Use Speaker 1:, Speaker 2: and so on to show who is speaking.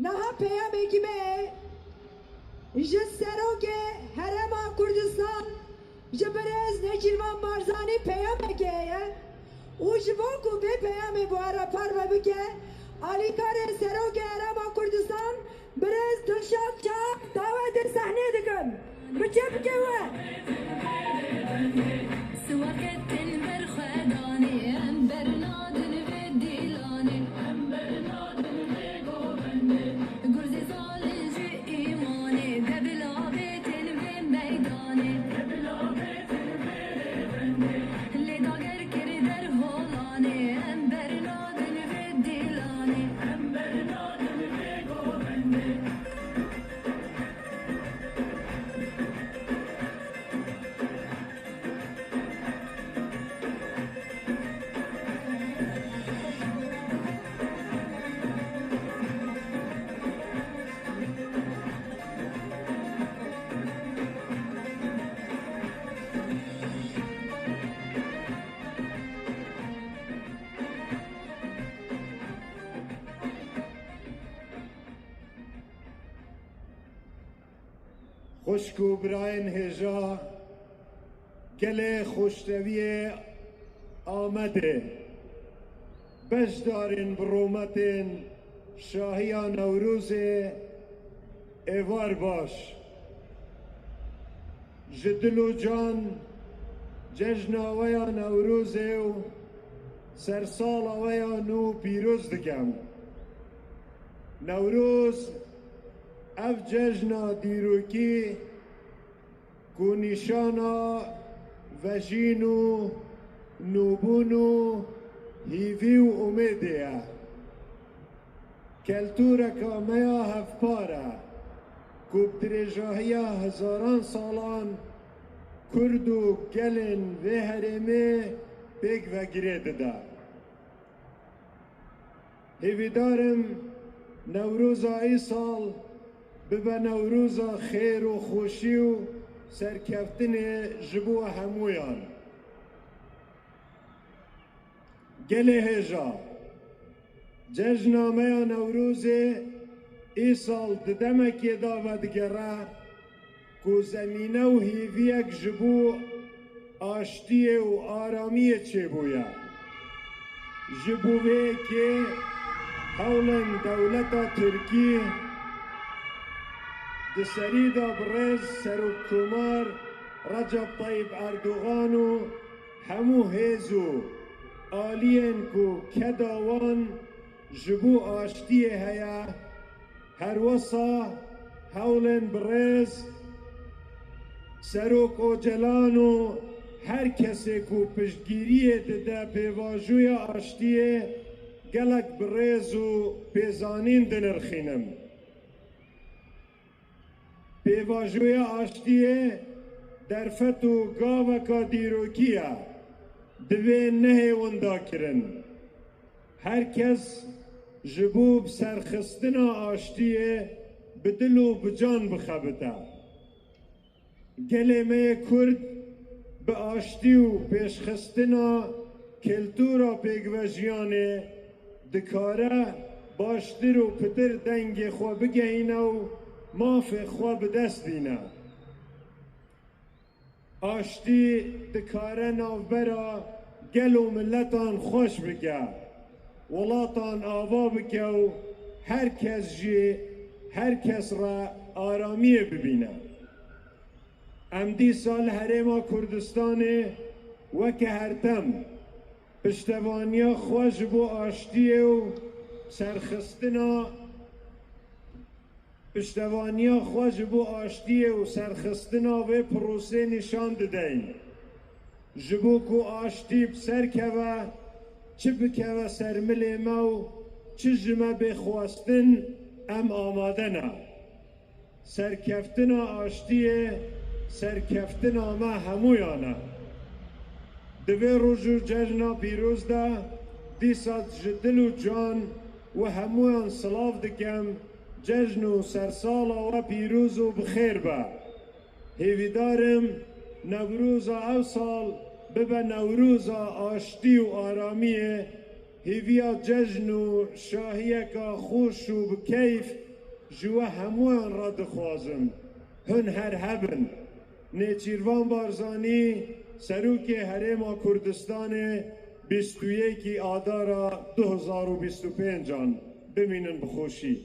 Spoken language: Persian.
Speaker 1: نها پیامی کمه جسروک هرم کردستان جبرز نجیروان بارزانی پیام که او جوکو به پیامی بوارا پر بکه علی کار سروک هرم کردستان برز دلشاد چاپ دعوت صحنه دکن بچه بکه و
Speaker 2: خوشکو براین هجا گل خوشتوی آمده بجدارین برومتین شاهیا نوروز ایوار باش جدلو جان ججناویا نوروز و سرسالاویا نو پیروز دکم نوروز اف ججنا دیروکی کو نشانا وجینو نوبونو هیویو امیدیا کلتورکا میا هفپارا کو بدرجاهیا هزاران سالان کردو گلن و هرمه بگ و گرید دا هیویدارم نوروزا ای سال ببا نوروزا خیر و خوشی و سرکفتن جبو همویان گل هجا جشنامه نوروز ای سال ددمکی داودگره کو زمینه و هیویک جبو آشتی و آرامی چه بویا جبوه که حولا دولتا ترکی دسریدا برز سروکومار رجب طیب اردوغان و همو هیزو آلین کو کداوان جبو آشتی هیا هر وصا حولن برز سروک و جلانو هر کسی کو پشتگیری دده پیواجوی آشتی گلک برز و پیزانین دنرخینم پیواجوی آشتی در فتو گاوکا دیروکیه دوی نه وندا کرن هر کس جبوب سرخستنا آشتیه بدل و بجان بخبته گلمه کرد به آشتی و پیشخستنا کلتورا پیگوژیانه دکاره باشتر و پتر دنگ خوا بگهینه و ماف خوا بدست دینه آشتی دکاره ناوبرا گل و ملتان خوش بگه ولاتان آوا بگه و هر کس را آرامیه ببینه امدی سال هرما کردستان وکه هرتم پشتوانیا خوش بو آشتیه و سرخستنا پشتوانیا خوش بو آشتیه و سرخستنا و پروسه نشان دهیم جبو کو آشتی بسر کوا چه بکوا سرمل ما و چه جمع بخواستن ام آماده نه سرکفتنا آشتیه سرکفتنا ما همویانه دوی روزو جشنا پیروز ده دیسات جدل و جان و همویان سلاف دکم جشن و سرسالا و پیروز و بخیر با هیویدارم نوروزا او سال ببه نوروزا آشتی و آرامیه هیویا جشن و شاهیه که خوش و بکیف جوا همویان را دخوازم هن هر هبن نیچیروان بارزانی سروک هرم کردستان 21 آذار 2025 ببینن بخوشی